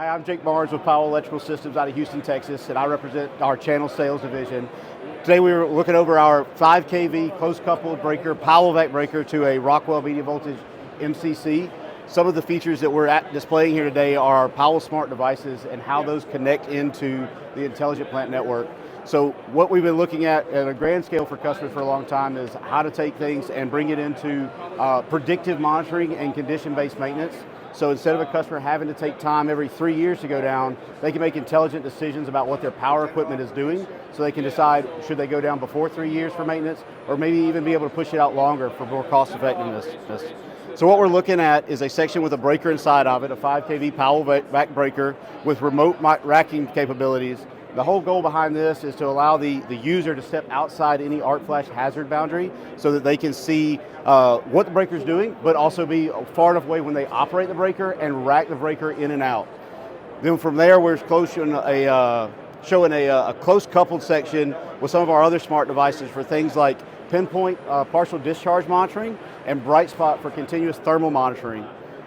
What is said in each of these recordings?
Hi, I'm Jake Barnes with Powell Electrical Systems out of Houston, Texas, and I represent our channel sales division. Today we were looking over our 5 kV close coupled breaker, PowlVac breaker to a Rockwell medium voltage MCC. Some of the features that we're displaying here today are Powell smart devices and how those connect into the intelligent plant network. So what we've been looking at a grand scale for customers for a long time is how to take things and bring it into predictive monitoring and condition-based maintenance. So instead of a customer having to take time every 3 years to go down, they can make intelligent decisions about what their power equipment is doing, so they can decide should they go down before 3 years for maintenance, or maybe even be able to push it out longer for more cost effectiveness. So what we're looking at is a section with a breaker inside of it, a 5 kV PowlVac breaker with remote racking capabilities. The whole goal behind this is to allow the user to step outside any arc flash hazard boundary so that they can see what the breaker's doing, but also be far enough away when they operate the breaker and rack the breaker in and out. Then from there, we're showing a close coupled section with some of our other smart devices for things like pinpoint partial discharge monitoring and bright spot for continuous thermal monitoring.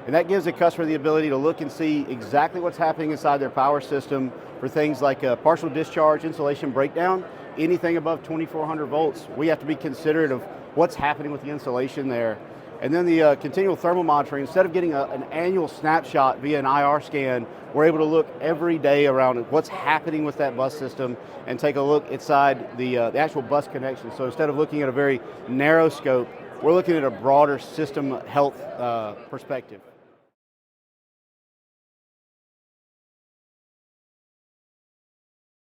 And that gives the customer the ability to look and see exactly what's happening inside their power system for things like partial discharge, insulation breakdown, anything above 2400 volts. We have to be considerate of what's happening with the insulation there. And then the continual thermal monitoring, instead of getting an annual snapshot via an IR scan, we're able to look every day around what's happening with that bus system and take a look inside the actual bus connection. So instead of looking at a very narrow scope, we're looking at a broader system health perspective.